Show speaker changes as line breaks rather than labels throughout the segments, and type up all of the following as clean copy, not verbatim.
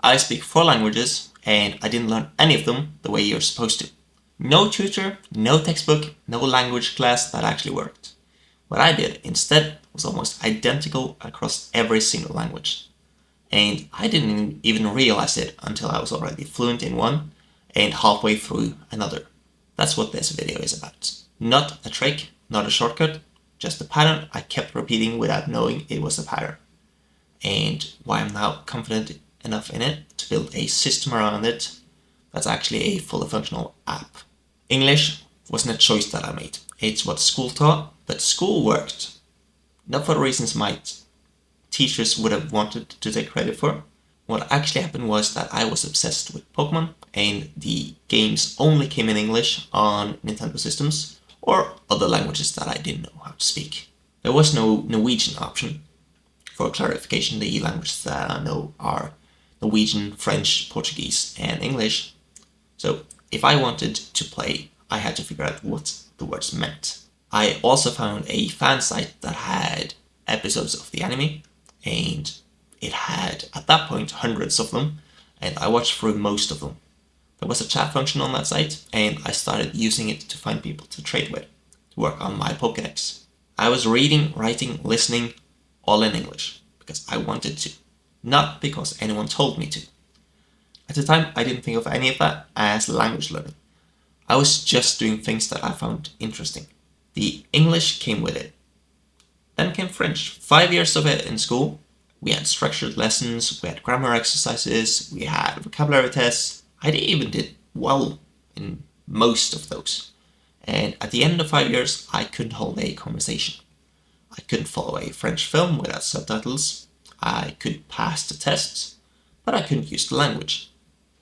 I speak 4 languages, and I didn't learn any of them the way you're supposed to. No tutor, no textbook, no language class that actually worked. What I did instead was almost identical across every single language. And I didn't even realize it until I was already fluent in one and halfway through another. That's what this video is about. Not a trick, not a shortcut, just a pattern I kept repeating without knowing it was a pattern. And why I'm now confident enough in it to build a system around it that's actually a fully functional app. English wasn't a choice that I made. It's what school taught, but school worked. Not for the reasons my teachers would have wanted to take credit for. What actually happened was that I was obsessed with Pokemon, and the games only came in English on Nintendo systems or other languages that I didn't know how to speak. There was no Norwegian option. For clarification, the languages that I know are Norwegian, French, Portuguese, and English. So if I wanted to play, I had to figure out what the words meant. I also found a fan site that had episodes of the anime, and it had, at that point, hundreds of them, and I watched through most of them. There was a chat function on that site, and I started using it to find people to trade with, to work on my Pokédex. I was reading, writing, listening, all in English, because I wanted to, not because anyone told me to. At the time, I didn't think of any of that as language learning. I was just doing things that I found interesting. The English came with it. Then came French. 5 years of it in school. We had structured lessons, we had grammar exercises, we had vocabulary tests. I even did well in most of those. And at the end of 5 years, I couldn't hold a conversation. I couldn't follow a French film without subtitles. I could pass the tests, but I couldn't use the language.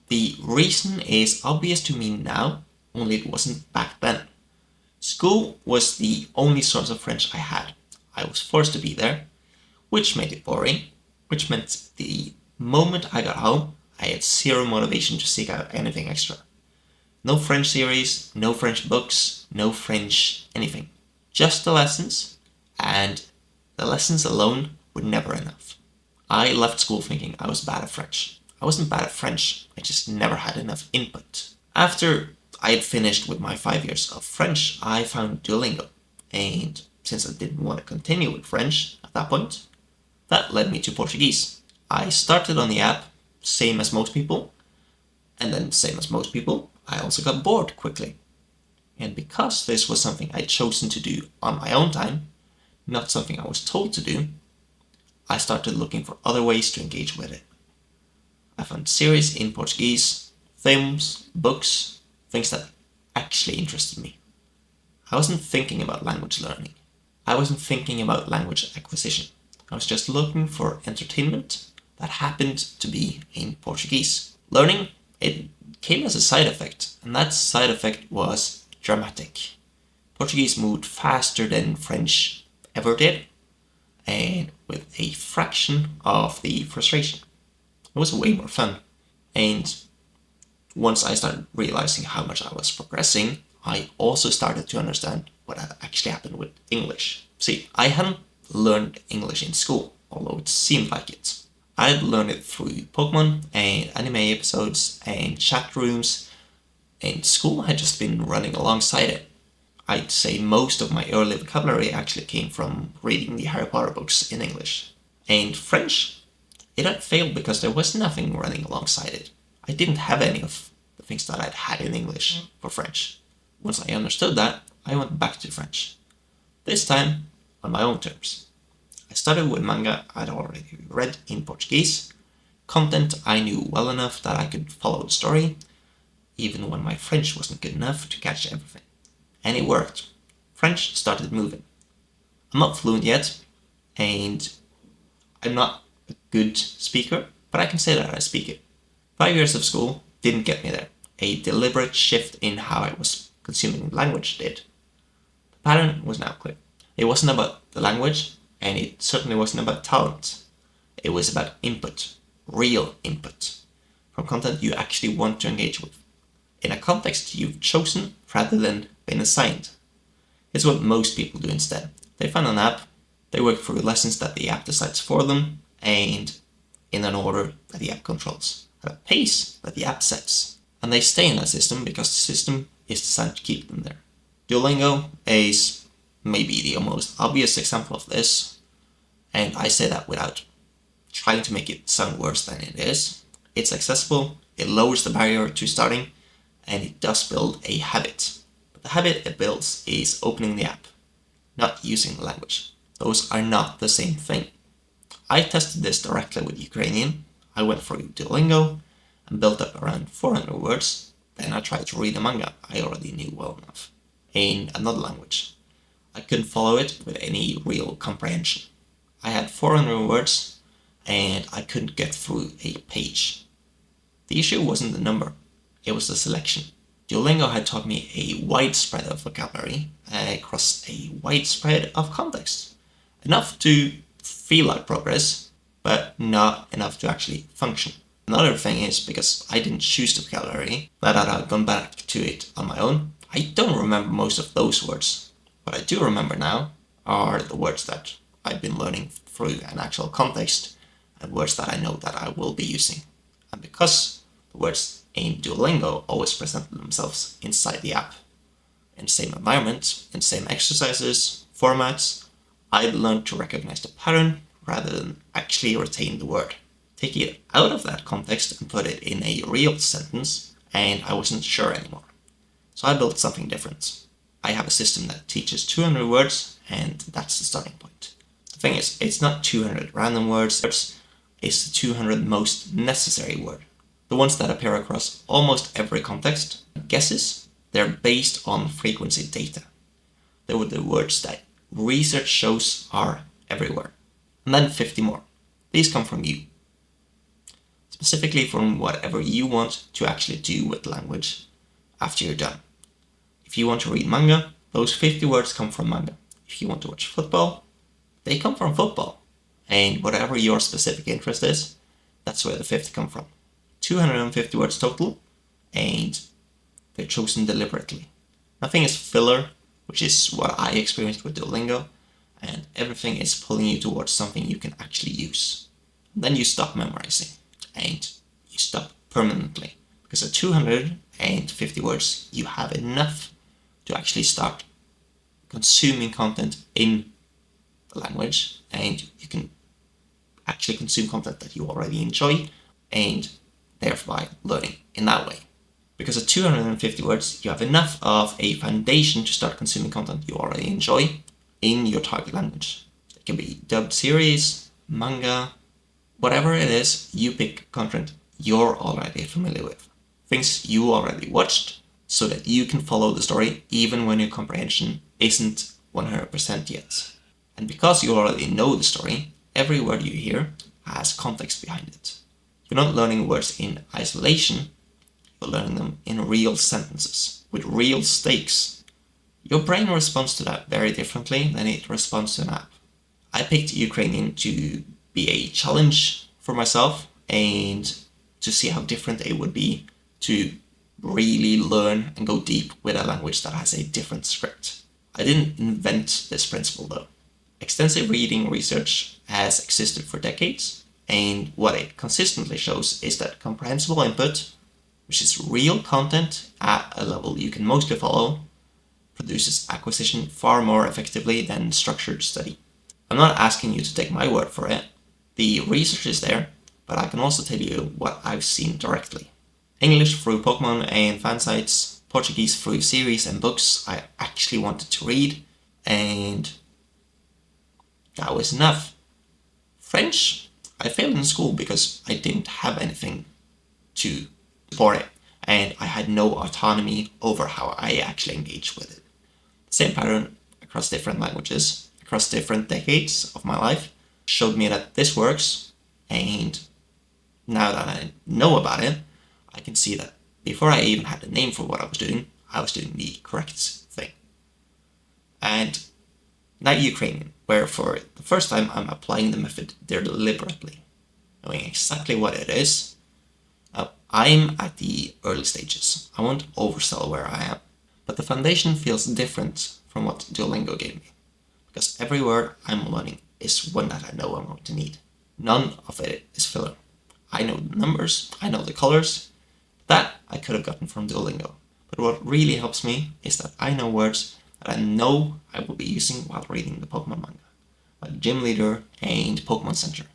The reason is obvious to me now, only it wasn't back then. School was the only source of French I had. I was forced to be there, which made it boring, which meant the moment I got home, I had zero motivation to seek out anything extra. No French series, no French books, no French anything. Just the lessons, and the lessons alone were never enough. I left school thinking I was bad at French. I wasn't bad at French, I just never had enough input. After I had finished with my 5 years of French, I found Duolingo, and since I didn't want to continue with French at that point, that led me to Portuguese. I started on the app, same as most people, and then same as most people, I also got bored quickly. And because this was something I'd chosen to do on my own time, not something I was told to do, I started looking for other ways to engage with it. I found series in Portuguese, films, books, things that actually interested me. I wasn't thinking about language learning. I wasn't thinking about language acquisition. I was just looking for entertainment that happened to be in Portuguese. Learning, it came as a side effect, and that side effect was dramatic. Portuguese moved faster than French ever did, and with a fraction of the frustration. It was way more fun. And once I started realizing how much I was progressing, I also started to understand what had actually happened with English. See, I hadn't learned English in school, although it seemed like it. I had learned it through Pokemon and anime episodes and chat rooms, and school had just been running alongside it. I'd say most of my early vocabulary actually came from reading the Harry Potter books in English. And French, it had failed because there was nothing running alongside it. I didn't have any of the things that I'd had in English for French. Once I understood that, I went back to French. This time, on my own terms. I started with manga I'd already read in Portuguese, content I knew well enough that I could follow the story, even when my French wasn't good enough to catch everything. And it worked. French started moving. I'm not fluent yet, and I'm not a good speaker, but I can say that I speak it. 5 years of school didn't get me there. A deliberate shift in how I was consuming language did. The pattern was now clear. It wasn't about the language, and it certainly wasn't about talent. It was about input, real input, from content you actually want to engage with, in a context you've chosen rather than been assigned. It's what most people do instead. They find an app, they work through lessons that the app decides for them, and in an order that the app controls. at a pace that the app sets. And they stay in that system because the system is designed to keep them there. Duolingo is maybe the most obvious example of this, and I say that without trying to make it sound worse than it is. It's accessible, it lowers the barrier to starting, and it does build a habit. But the habit it builds is opening the app, not using the language. Those are not the same thing. I tested this directly with Ukrainian. I went through Duolingo and built up around 400 words. Then I tried to read a manga I already knew well enough in another language. I couldn't follow it with any real comprehension. I had 400 words and I couldn't get through a page. The issue wasn't the number, it was the selection. Duolingo had taught me a wide spread of vocabulary across a wide spread of context. Enough to feel like progress, but not enough to actually function. Another thing is, because I didn't choose the vocabulary, that I've gone back to it on my own, I don't remember most of those words. What I do remember now are the words that I've been learning through an actual context and words that I know that I will be using. And because the words in Duolingo always present themselves inside the app, in the same environment, in the same exercises, formats, I've learned to recognize the pattern rather than actually retain the word. Take it out of that context and put it in a real sentence, and I wasn't sure anymore. So I built something different. I have a system that teaches 200 words, and that's the starting point. The thing is, it's not 200 random words, it's the 200 most necessary words. The ones that appear across almost every context. Guesses, they're based on frequency data. They were the words that research shows are everywhere. And then 50 more. These come from you. Specifically from whatever you want to actually do with language after you're done. If you want to read manga, those 50 words come from manga. If you want to watch football, they come from football. And whatever your specific interest is, that's where the 50 come from. 250 words total, and they're chosen deliberately. Nothing is filler, which is what I experienced with Duolingo, and everything is pulling you towards something you can actually use. Then you stop memorizing, and you stop permanently. Because at 250 words, you have enough to actually start consuming content in the language, and you can actually consume content that you already enjoy, and thereby learning in that way. Because at 250 words, you have enough of a foundation to start consuming content you already enjoy in your target language. It can be dubbed series, manga, whatever it is, you pick content you're already familiar with. Things you already watched, so that you can follow the story even when your comprehension isn't 100% yet. And because you already know the story, every word you hear has context behind it. You're not learning words in isolation, you're learning them in real sentences, with real stakes. Your brain responds to that very differently than it responds to an app. I picked Ukrainian to be a challenge for myself and to see how different it would be to really learn and go deep with a language that has a different script. I didn't invent this principle though. Extensive reading research has existed for decades, and what it consistently shows is that comprehensible input, which is real content at a level you can mostly follow, produces acquisition far more effectively than structured study. I'm not asking you to take my word for it. The research is there, but I can also tell you what I've seen directly. English through Pokemon and fan sites, Portuguese through series and books I actually wanted to read, and that was enough. French, I failed in school because I didn't have anything to support it, and I had no autonomy over how I actually engaged with it. Same pattern across different languages, across different decades of my life, showed me that this works, and now that I know about it, I can see that before I even had a name for what I was doing the correct thing. And now Ukrainian, where for the first time I'm applying the method deliberately, knowing exactly what it is. Now, I'm at the early stages. I won't oversell where I am, but the foundation feels different from what Duolingo gave me, because every word I'm learning is one that I know I'm going to need. None of it is filler. I know the numbers, I know the colors. That I could have gotten from Duolingo. But what really helps me is that I know words that I know I will be using while reading the Pokemon manga, like Gym Leader and Pokemon Center.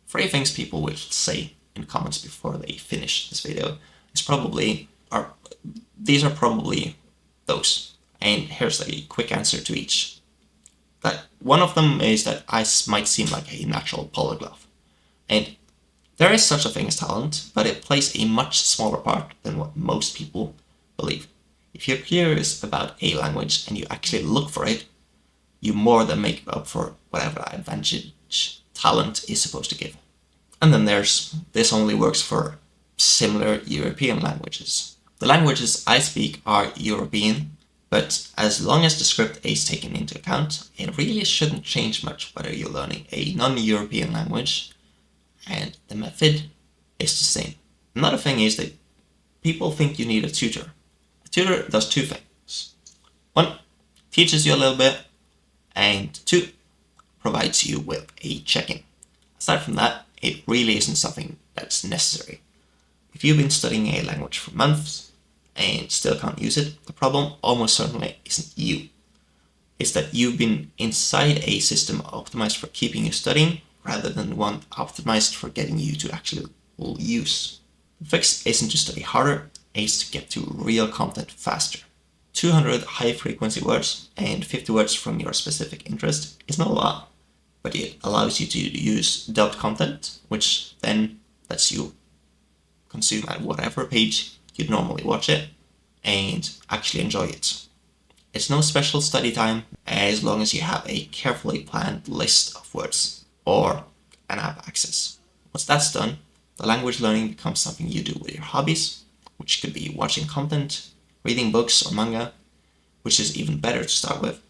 3 things people will say in comments before they finish this video these are probably those. And here's a quick answer to each. That one of them is that I might seem like a natural polyglot. And there is such a thing as talent, but it plays a much smaller part than what most people believe. If you're curious about a language and you actually look for it, you more than make up for whatever advantage talent is supposed to give. And then this only works for similar European languages. The languages I speak are European, but as long as the script is taken into account, it really shouldn't change much whether you're learning a non-European language, and the method is the same. Another thing is that people think you need a tutor. A tutor does 2 things. 1, teaches you a little bit, and 2, provides you with a check-in. Aside from that, it really isn't something that's necessary. If you've been studying a language for months and still can't use it, the problem almost certainly isn't you. It's that you've been inside a system optimized for keeping you studying rather than one optimized for getting you to actual use. The fix isn't to study harder, it's to get to real content faster. 200 high-frequency words and 50 words from your specific interest is not a lot, but it allows you to use dubbed content, which then lets you consume at whatever page you'd normally watch it and actually enjoy it. It's no special study time as long as you have a carefully planned list of words or an app access. Once that's done, the language learning becomes something you do with your hobbies, which could be watching content, reading books or manga, which is even better to start with.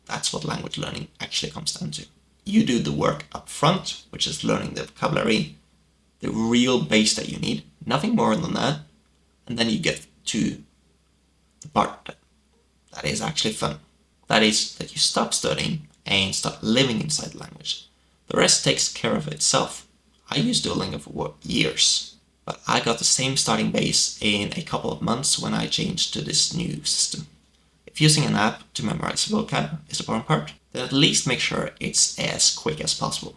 That's what language learning actually comes down to. You do the work up front, which is learning the vocabulary, the real base that you need, nothing more than that, and then you get to the part that is actually fun. That is that you stop studying and start living inside the language. The rest takes care of itself. I used Duolingo for years, but I got the same starting base in a couple of months when I changed to this new system. If using an app to memorize vocab is the important part, then at least make sure it's as quick as possible.